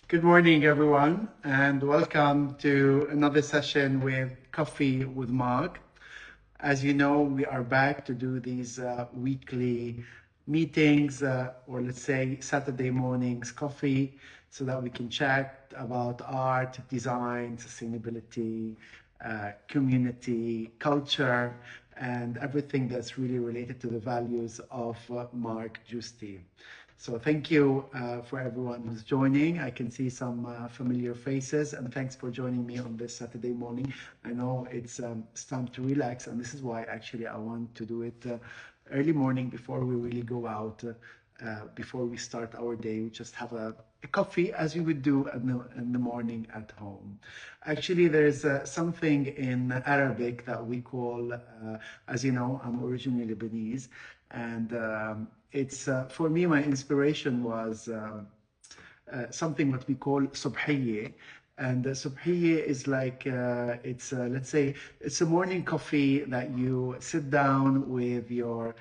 Good morning, everyone, and welcome to another session with Coffee with Mark. As you know, we are back to do these weekly meetings, or let's say Saturday mornings coffee, so that we can chat about art, design, sustainability, community, culture, and everything that's really related to the values of Mark Giusti. So thank you for everyone who's joining. I can see some familiar faces, and thanks for joining me on this Saturday morning. I know it's time to relax, and this is why actually I want to do it early morning before we really go out, before we start our day. We just have a coffee as you would do in the morning at home. Actually, there's something in Arabic that we call, as you know, I'm originally Lebanese, and it's for me, my inspiration was something what we call subhiyye. And subhiyye is like, it's let's say, it's a morning coffee that you sit down with your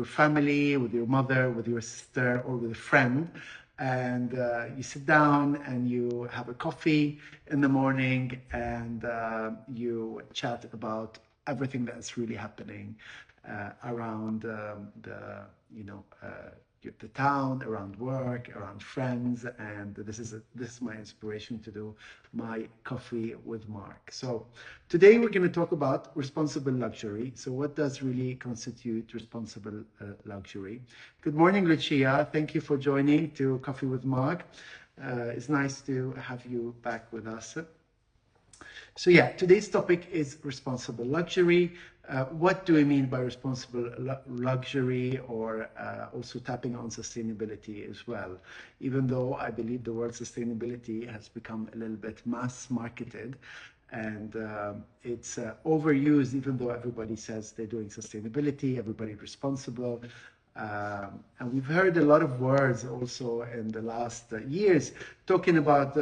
family, with your mother, with your sister, or with a friend, and you sit down and you have a coffee in the morning, and you chat about everything that's really happening around you know the town, around work, around friends, and this is my inspiration to do my coffee with Mark. So today we're going to talk about responsible luxury. So what does really constitute responsible luxury? Good morning, Lucia. Thank you for joining to Coffee with Mark. It's nice to have you back with us. So yeah, today's topic is responsible luxury. What do we mean by responsible luxury, or also tapping on sustainability as well? Even though I believe the word sustainability has become a little bit mass marketed, and it's overused, even though everybody says they're doing sustainability, everybody's responsible. And we've heard a lot of words also in the last years talking about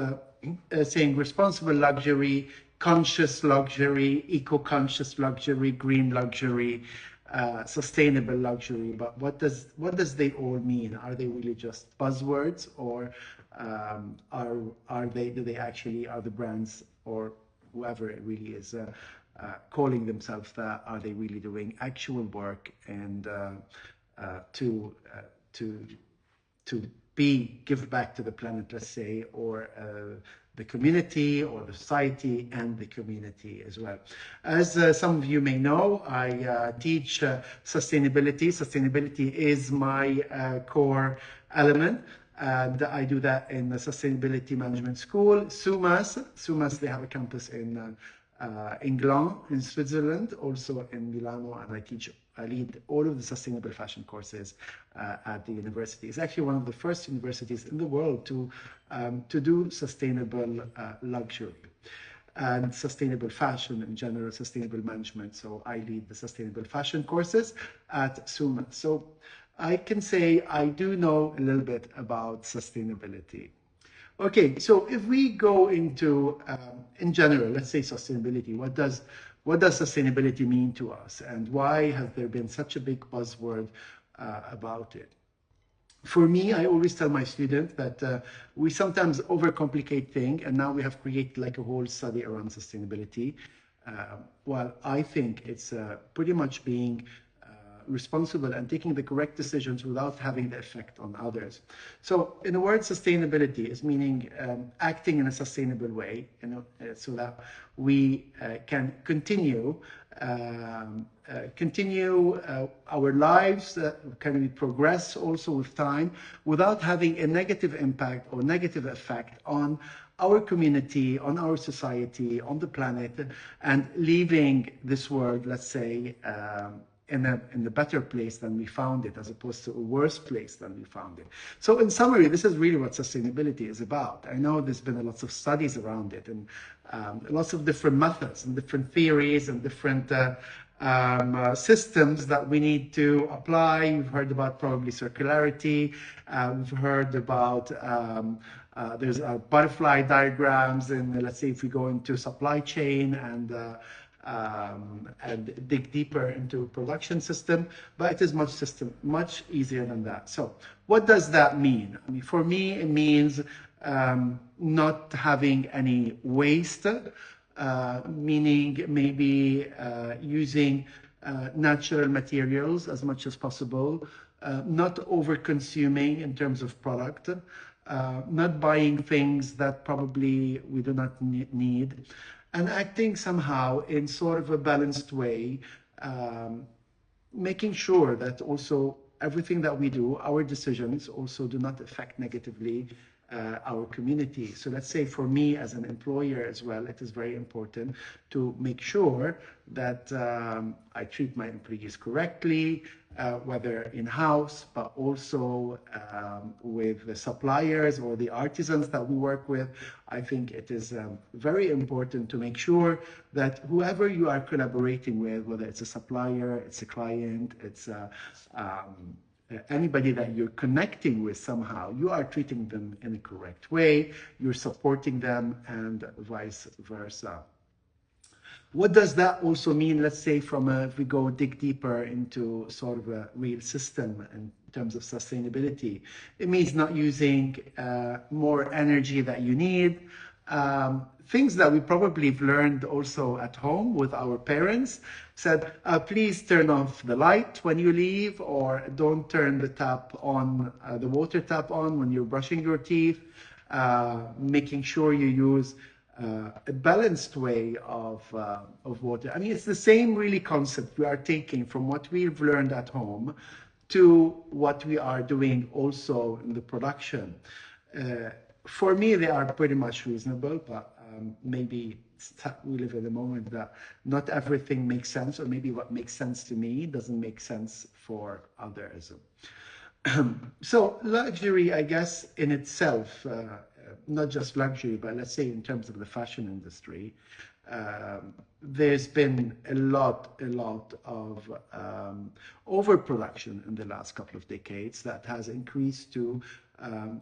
saying responsible luxury, conscious luxury, eco-conscious luxury, green luxury, sustainable luxury. But what does they all mean? Are they really just buzzwords, or do they actually, are the brands or whoever it really is calling themselves that, are they really doing actual work and to give back to the planet, let's say, or the community, or the society and the community as well. As some of you may know, I teach sustainability. Sustainability is my core element. And I do that in the Sustainability Management School, SUMAS. They have a campus in Gland in Switzerland, also in Milano, and I lead all of the sustainable fashion courses at the university. It's actually one of the first universities in the world to do sustainable luxury and sustainable fashion in general, sustainable management. So I lead the sustainable fashion courses at SUMA. So I can say I do know a little bit about sustainability. Okay, so if we go into, in general, let's say sustainability, what does sustainability mean to us, and why has there been such a big buzzword about it? For me, I always tell my students that we sometimes overcomplicate things, and now we have created like a whole study around sustainability. Well, I think it's pretty much being responsible and taking the correct decisions without having the effect on others. So in a word, sustainability is meaning acting in a sustainable way, so that we can continue our lives, can we progress also with time without having a negative impact or negative effect on our community, on our society, on the planet, and leaving this world, let's say, in a better place than we found it, as opposed to a worse place than we found it. So in summary, this is really what sustainability is about. I know there's been lots of studies around it, and lots of different methods and different theories and different systems that we need to apply. We've heard about probably circularity. We've heard about there's butterfly diagrams, and let's say if we go into supply chain and and dig deeper into production system, but it is much easier than that. So what does that mean? I mean, for me, it means not having any waste, meaning maybe using natural materials as much as possible, not over consuming in terms of product, not buying things that probably we do not need, and acting somehow in sort of a balanced way, making sure that also everything that we do, our decisions also do not affect negatively our community. So let's say for me as an employer as well, it is very important to make sure that I treat my employees correctly, whether in-house, but also with the suppliers or the artisans that we work with. I think it is very important to make sure that whoever you are collaborating with, whether it's a supplier, it's a client, it's anybody that you're connecting with somehow, you are treating them in a correct way, you're supporting them, and vice versa. What does that also mean, let's say, if we go dig deeper into sort of a real system in terms of sustainability? It means not using more energy that you need. Things that we probably have learned also at home with our parents said, please turn off the light when you leave, or don't turn the tap on, the water tap on when you're brushing your teeth, making sure you use a balanced way of water. I mean, it's the same really concept we are taking from what we've learned at home to what we are doing also in the production. For me, they are pretty much reasonable, but maybe we live in a moment that not everything makes sense, or maybe what makes sense to me doesn't make sense for others. So luxury, I guess, in itself, not just luxury, but let's say in terms of the fashion industry, there's been a lot of overproduction in the last couple of decades that has increased to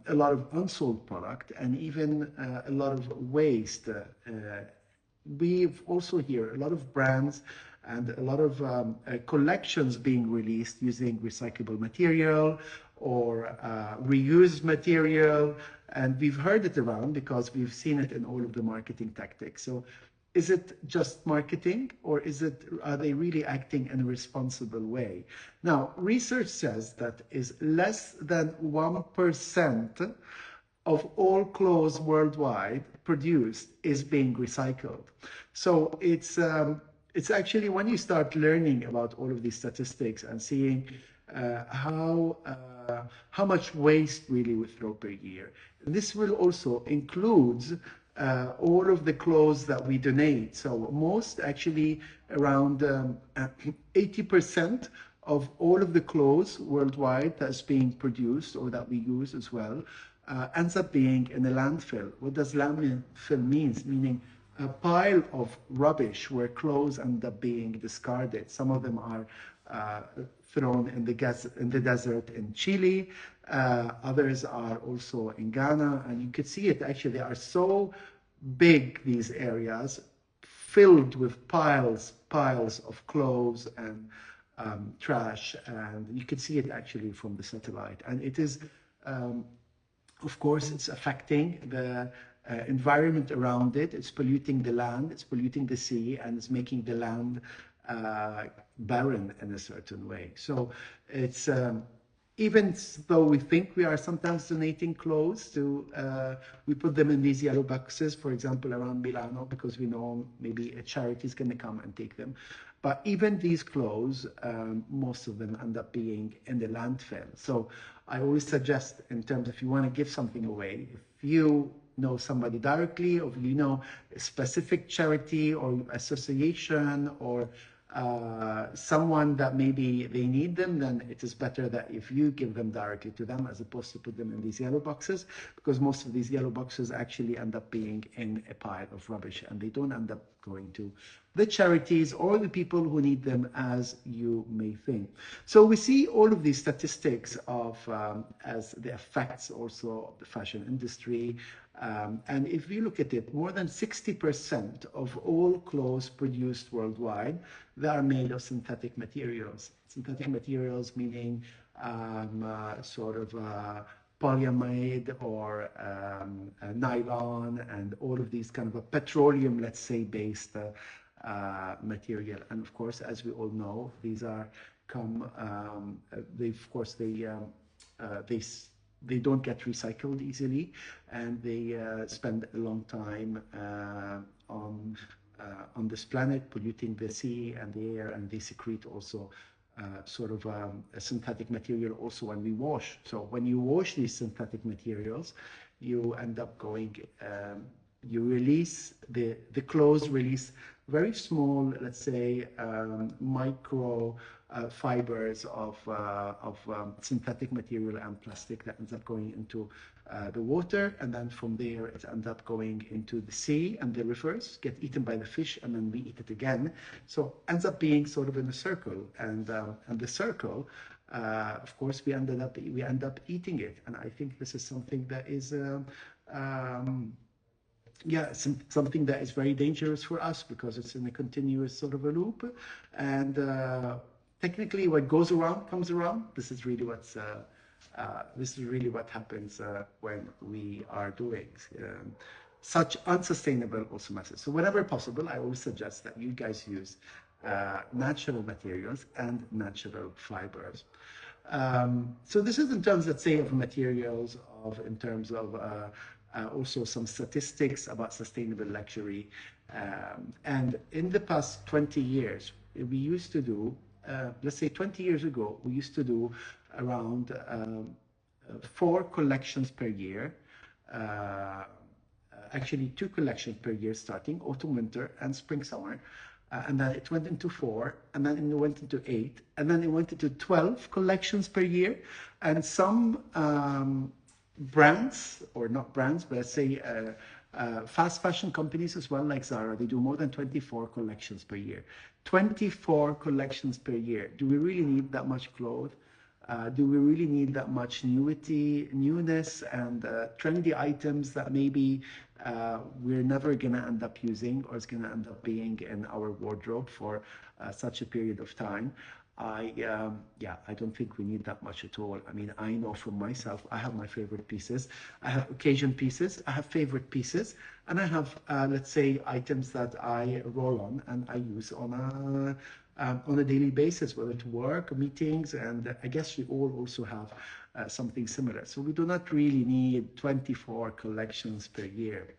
a lot of unsold product and even a lot of waste. We've also hear a lot of brands and a lot of collections being released using recyclable material or reused material, and we've heard it around because we've seen it in all of the marketing tactics. So is it just marketing, or are they really acting in a responsible way? Now, research says that is less than 1% of all clothes worldwide produced is being recycled. So it's actually, when you start learning about all of these statistics and seeing how much waste really we throw per year. This will also include all of the clothes that we donate. So most, actually around 80% of all of the clothes worldwide that's being produced or that we use as well ends up being in a landfill. What does landfill means? Meaning a pile of rubbish where clothes end up being discarded. Some of them are thrown in the desert in Chile. Others are also in Ghana, and you could see it. Actually, they are so big, these areas, filled with piles of clothes and trash, and you can see it actually from the satellite. And it is, of course, it's affecting the environment around it. It's polluting the land, it's polluting the sea, and it's making the land barren in a certain way. So it's even though we think we are sometimes donating clothes to, we put them in these yellow boxes, for example, around Milano, because we know maybe a charity is going to come and take them. But even these clothes, most of them end up being in the landfill. So I always suggest, in terms, if you want to give something away, if you know somebody directly, or you know a specific charity or association, or someone that maybe they need them, then it is better that if you give them directly to them as opposed to put them in these yellow boxes, because most of these yellow boxes actually end up being in a pile of rubbish, and they don't end up going to the charities or the people who need them, as you may think. So we see all of these statistics of as the effects also of the fashion industry, And if we look at it, more than 60% of all clothes produced worldwide, they are made of synthetic materials. Synthetic materials meaning sort of polyamide or nylon and all of these kind of a petroleum, let's say, based material. And of course, as we all know, these are they they don't get recycled easily, and they spend a long time on this planet, polluting the sea and the air, and they secrete also a synthetic material also when we wash. So when you wash these synthetic materials, you end up going, you release, the clothes release very small, let's say, micro fibers of synthetic material and plastic that ends up going into the water, and then from there it ends up going into the sea and the rivers, get eaten by the fish, and then we eat it again. So ends up being sort of in a circle, and the circle, of course, we end up eating it, and I think this is something that is. Something that is very dangerous for us because it's in a continuous sort of a loop, and technically, what goes around comes around. This is really what happens when we are doing such unsustainable also methods. So whenever possible, I always suggest that you guys use natural materials and natural fibers. So this is in terms, let's say, of materials, in terms of also some statistics about sustainable luxury. And in the past 20 years, we used to do, let's say 20 years ago, we used to do around 4 collections per year. Actually 2 collections per year, starting autumn, winter, and spring, summer. And then it went into 4, and then it went into 8, and then it went into 12 collections per year. And some brands, or not brands, but let's say fast fashion companies as well, like Zara, they do more than 24 collections per year. 24 collections per year. Do we really need that much clothes? Do we really need that much newness, and trendy items that maybe we're never going to end up using, or it's going to end up being in our wardrobe for such a period of time? I don't think we need that much at all. I mean, I know from myself, I have my favorite pieces, I have occasion pieces, I have favorite pieces, and I have, let's say, items that I roll on and I use on a daily basis, whether to work, meetings, and I guess we all also have something similar. So we do not really need 24 collections per year.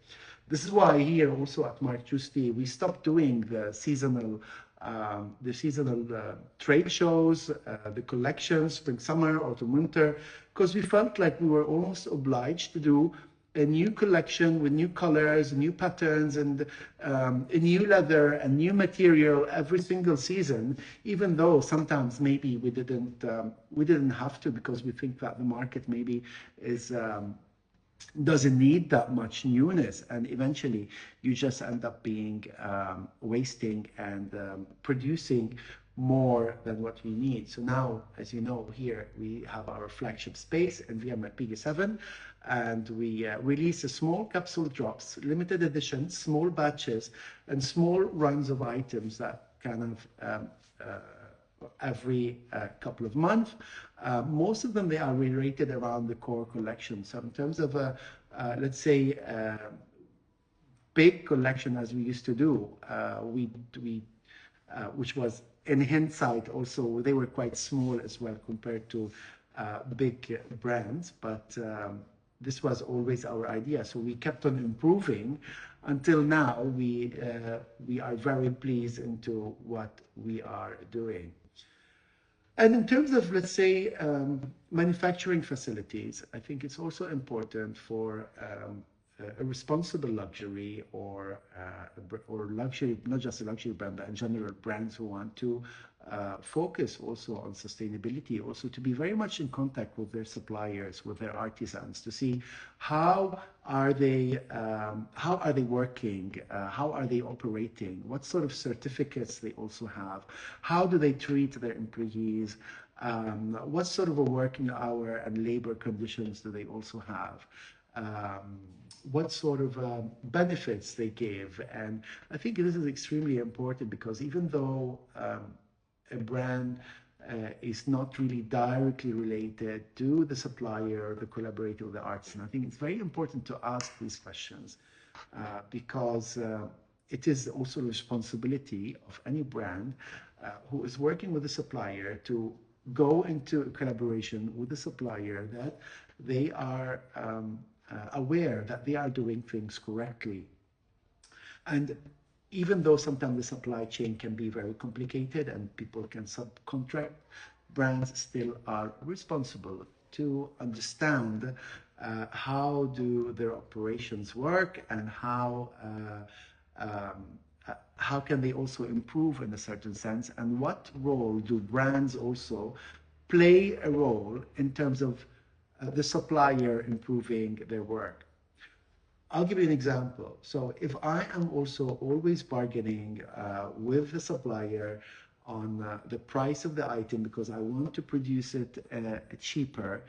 This is why here also at Mark Giusti, we stopped doing the seasonal trade shows, the collections, spring, summer, autumn, winter, because we felt like we were almost obliged to do a new collection with new colors, new patterns, and a new leather and new material every single season, even though sometimes maybe we didn't have to, because we think that the market maybe doesn't need that much newness, and eventually you just end up being wasting and producing more than what we need. So now, as you know, here we have our flagship space in VM at PG7, and we release a small capsule drops, limited edition, small batches, and small runs of items that kind of every couple of months. Most of them, they are related around the core collection. So in terms of let's say big collection as we used to do, which was in hindsight also, they were quite small as well compared to big brands, but this was always our idea. So we kept on improving until now. We are very pleased into what we are doing. And in terms of, let's say, manufacturing facilities, I think it's also important for a responsible luxury or luxury, not just a luxury brand, but in general brands who want to focus also on sustainability, also to be very much in contact with their suppliers, with their artisans, to see how are they working, how are they operating, what sort of certificates they also have, how do they treat their employees, what sort of a working hour and labor conditions do they also have. um, what sort of benefits they give. And I think this is extremely important because even though a brand is not really directly related to the supplier, the collaborator, the artisan, I think it's very important to ask these questions because it is also the responsibility of any brand who is working with the supplier to go into a collaboration with the supplier that they are aware that they are doing things correctly. And even though sometimes the supply chain can be very complicated and people can subcontract, brands still are responsible to understand how do their operations work and how can they also improve in a certain sense, and what role do brands also play a role in terms of the supplier improving their work. I'll give you an example. So if I am also always bargaining with the supplier on the price of the item because I want to produce it cheaper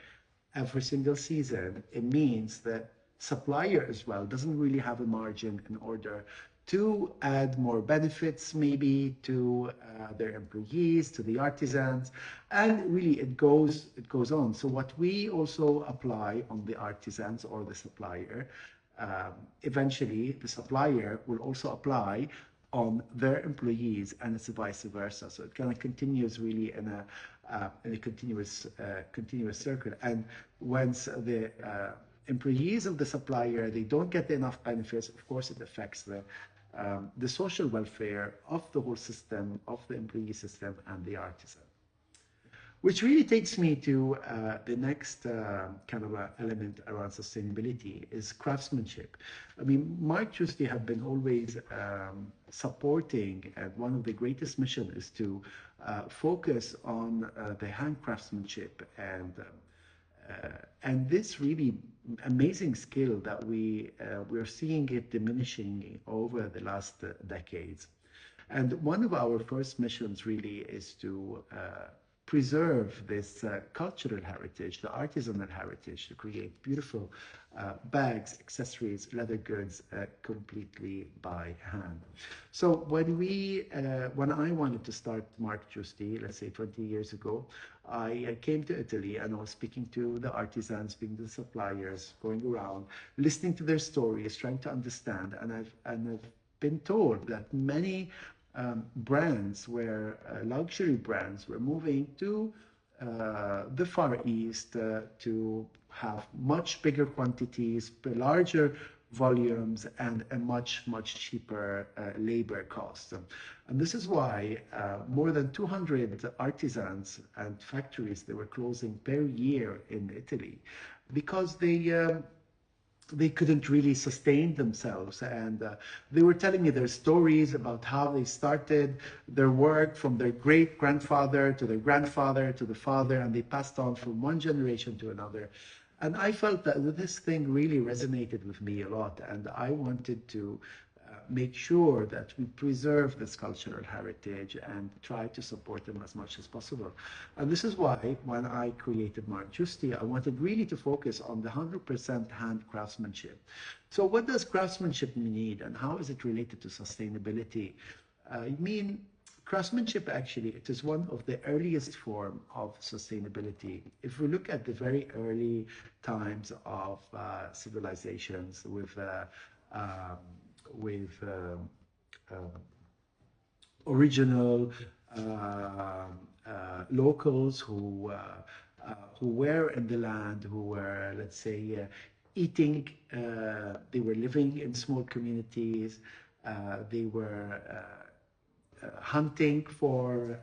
every single season, it means that supplier as well doesn't really have a margin in order to add more benefits maybe to their employees, to the artisans, and really it goes on. So what we also apply on the artisans or the supplier, eventually the supplier will also apply on their employees, and it's vice versa. So it kind of continues really in a continuous circle. And once the employees of the supplier they don't get enough benefits, of course it affects the social welfare of the whole system, of the employee system and the artisan. Which really takes me to the next kind of element around sustainability is craftsmanship. I mean, Mark Giusti have been always supporting, and one of the greatest missions is to focus on the hand craftsmanship and this really amazing skill that we're seeing it diminishing over the last decades. And one of our first missions really is to preserve this cultural heritage, the artisanal heritage, to create beautiful bags, accessories, leather goods completely by hand. So when I wanted to start Mark Giusti, let's say 20 years ago, I came to Italy and I was speaking to the artisans, speaking to the suppliers, going around, listening to their stories, trying to understand. And I've been told that many brands luxury brands were moving to the Far East to have much bigger quantities, larger volumes, and a much cheaper labor cost. And this is why more than 200 artisans and factories they were closing per year in Italy because they couldn't really sustain themselves. And they were telling me their stories about how they started their work from their great grandfather to their grandfather to the father, and they passed on from one generation to another. And I felt that this thing really resonated with me a lot, and I wanted to make sure that we preserve this cultural heritage and try to support them as much as possible. And this is why when I created Mark Giusti, I wanted really to focus on the 100% hand craftsmanship. So what does craftsmanship need and how is it related to sustainability? I mean, craftsmanship actually, it is one of the earliest form of sustainability. If we look at the very early times of civilizations with original locals who were in the land, who were, let's say, eating. They were living in small communities. They were hunting for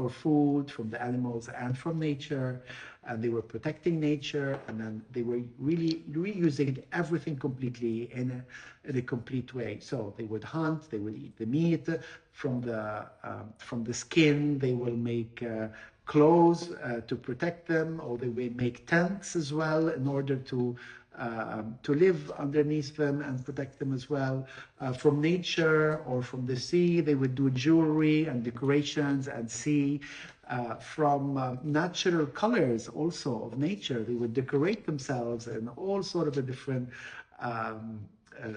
food from the animals and from nature, and they were protecting nature, and then they were really reusing everything completely in a complete way. So they would hunt, they would eat the meat from the skin. They will make clothes to protect them, or they will make tents as well in order to live underneath them and protect them as well. From nature or from the sea, they would do jewelry and decorations and sea. from natural colors also of nature. They would decorate themselves in all sort of a different um, uh,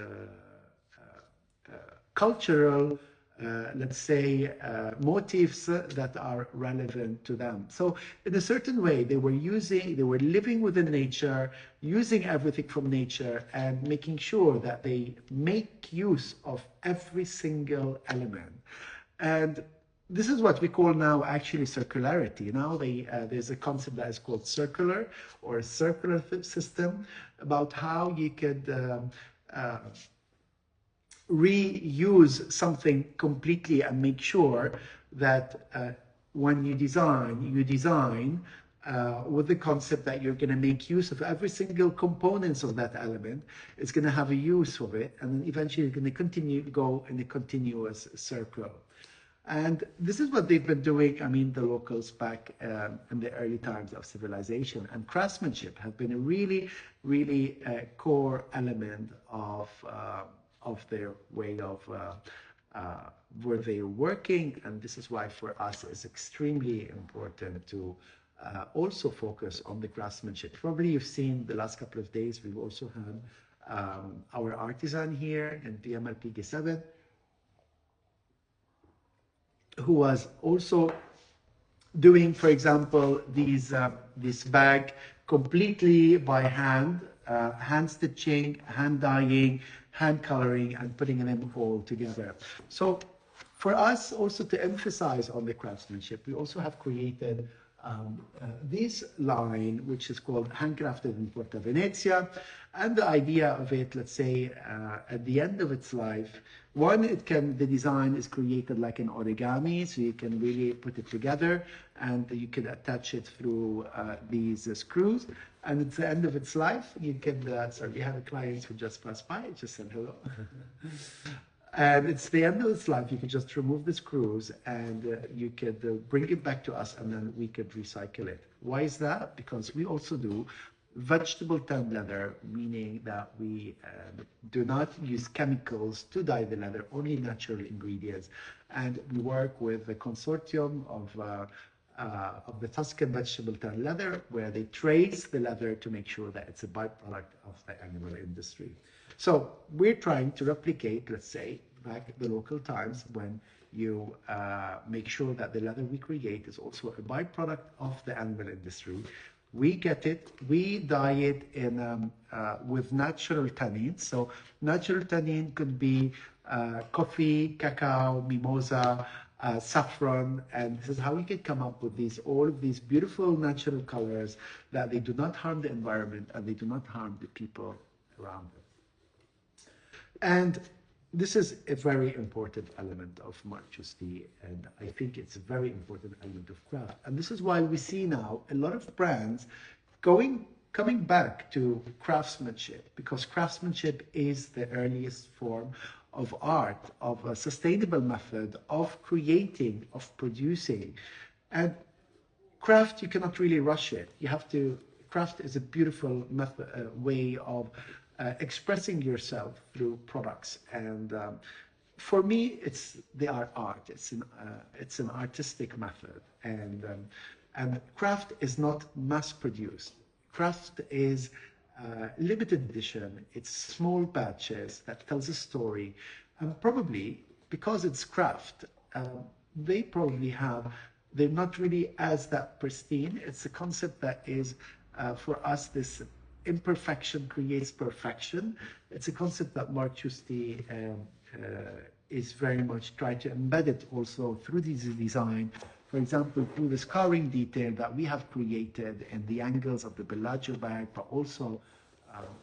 cultural, let's say, motifs that are relevant to them. So in a certain way, they were living within nature, using everything from nature and making sure that they make use of every single element. And this is what we call now actually circularity. Now there's a concept that is called circular or a circular system about how you could reuse something completely and make sure that when you design with the concept that you're going to make use of every single components of that element. It's going to have a use of it, and then eventually you're going to continue to go in a continuous circle. And this is what they've been doing. I mean, the locals back in the early times of civilization, and craftsmanship have been a really core element of their way of where they're working. And this is why for us it's extremely important to also focus on the craftsmanship. Probably you've seen the last couple of days, we've also had our artisan here in PMLP G7, who was also doing, for example, this bag completely by hand, hand stitching, hand dyeing, hand coloring, and putting them all together. So for us also to emphasize on the craftsmanship, we also have created this line, which is called Handcrafted in Porta Venezia. And the idea of it, let's say, at the end of its life, the design is created like an origami, so you can really put it together and you can attach it through these screws. And at the end of its life, you can, sorry, we have a client who just passed by, just said hello. And it's the end of its life. You can just remove the screws and you could bring it back to us, and then we could recycle it. Why is that? Because we also do vegetable tanned leather, meaning that we do not use chemicals to dye the leather, only natural ingredients. And we work with the consortium of the Tuscan vegetable tanned leather, where they trace the leather to make sure that it's a byproduct of the animal industry. So we're trying to replicate, let's say, back the local times when you make sure that the leather we create is also a byproduct of the animal industry. We get it, we dye it in with natural tannins. So natural tannin could be coffee, cacao, mimosa, saffron, and this is how we can come up with all of these beautiful natural colors that they do not harm the environment and they do not harm the people around them. And this is a very important element of Mark Giusti, and I think it's a very important element of craft. And this is why we see now a lot of brands coming back to craftsmanship, because craftsmanship is the earliest form of art, of a sustainable method of creating, of producing. And craft, you cannot really rush it. Craft is a beautiful method, way of expressing yourself through products. And for me, they are art. It's an artistic method. And craft is not mass produced. Craft is limited edition. It's small batches that tells a story. And probably because it's craft, they're not really as that pristine. It's a concept that is, for us, this imperfection creates perfection. It's a concept that Mark Giusti is very much trying to embed it also through this design. For example, through the scarring detail that we have created in the angles of the Bellagio bag, but also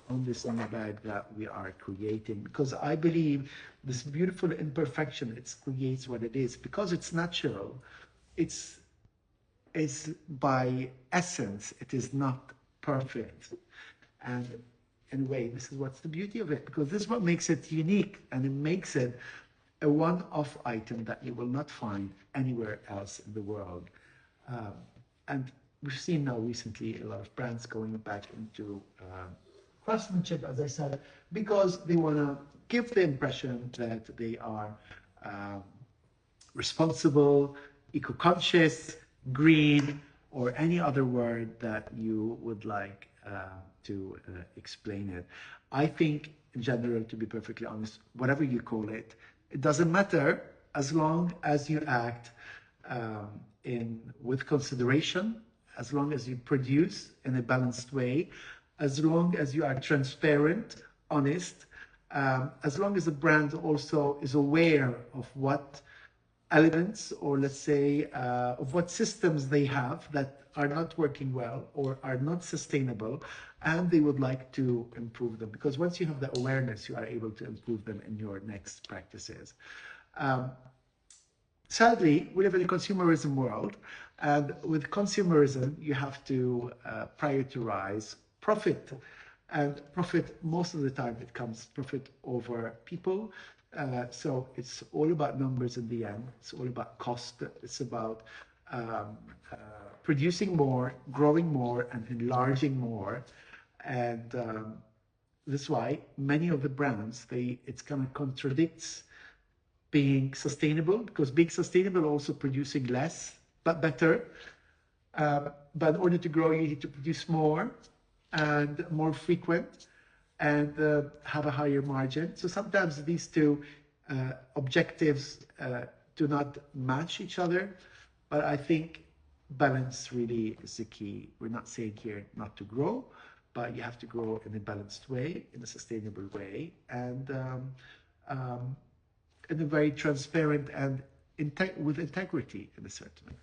on this summer bag that we are creating. Because I believe this beautiful imperfection, it creates what it is. Because it's natural, it's by essence, it is not perfect. And in a way, this is what's the beauty of it, because this is what makes it unique, and it makes it a one-off item that you will not find anywhere else in the world. And we've seen now recently a lot of brands going back into craftsmanship, as I said, because they want to give the impression that they are responsible, eco-conscious, green, or any other word that you would like to explain it. I think, in general, to be perfectly honest, whatever you call it, it doesn't matter as long as you act with consideration, as long as you produce in a balanced way, as long as you are transparent, honest, as long as the brand also is aware of what elements, or let's say of what systems they have that are not working well or are not sustainable, and they would like to improve them, because once you have the awareness, you are able to improve them in your next practices. Sadly, we live in a consumerism world, and with consumerism, you have to prioritize profit. And profit, most of the time, it comes profit over people. So it's all about numbers in the end. It's all about cost. It's about producing more, growing more, and enlarging more. And this is why many of the brands, it's kind of contradicts being sustainable, because being sustainable also producing less but better. But in order to grow, you need to produce more and more frequent, and have a higher margin. So sometimes these two objectives do not match each other, but I think balance really is the key. We're not saying here not to grow, but you have to grow in a balanced way, in a sustainable way, and in a very transparent and with integrity in a certain way.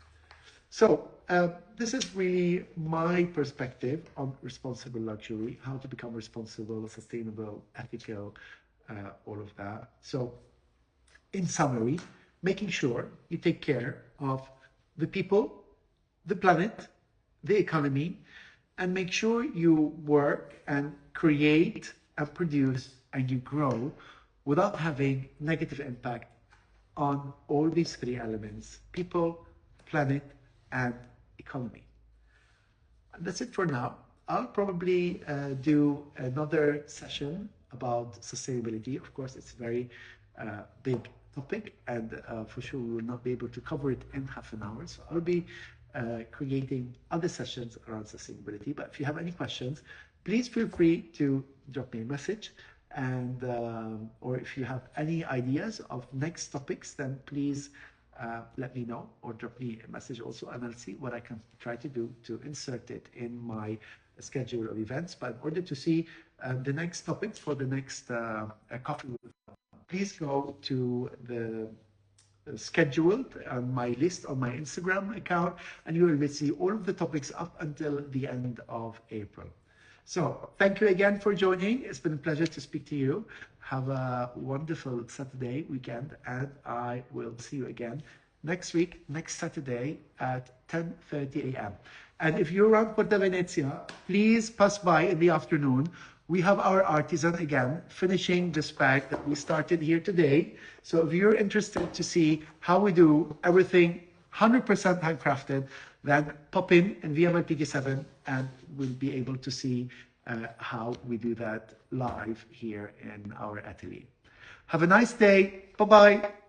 So this is really my perspective on responsible luxury, how to become responsible, sustainable, ethical, all of that. So in summary, making sure you take care of the people, the planet, the economy, and make sure you work and create and produce and you grow without having negative impact on all these three elements: people, planet, and economy. And that's it for now. I'll probably do another session about sustainability. Of course, it's a very big topic, and for sure we will not be able to cover it in half an hour. So I'll be creating other sessions around sustainability. But if you have any questions, please feel free to drop me a message. And or if you have any ideas of next topics, then please let me know, or drop me a message also, and I'll see what I can try to do to insert it in my schedule of events. But in order to see the next topics for the next coffee, please go to the scheduled on my list on my Instagram account, and you will see all of the topics up until the end of April. So thank you again for joining. It's been a pleasure to speak to you. Have a wonderful Saturday weekend, and I will see you again next week, next Saturday at 10:30 a.m. And if you're around Porta Venezia, please pass by in the afternoon. We have our artisan again finishing this bag that we started here today. So if you're interested to see how we do everything 100% handcrafted, then pop in VMLPG7 and we'll be able to see how we do that live here in our atelier. Have a nice day. Bye-bye.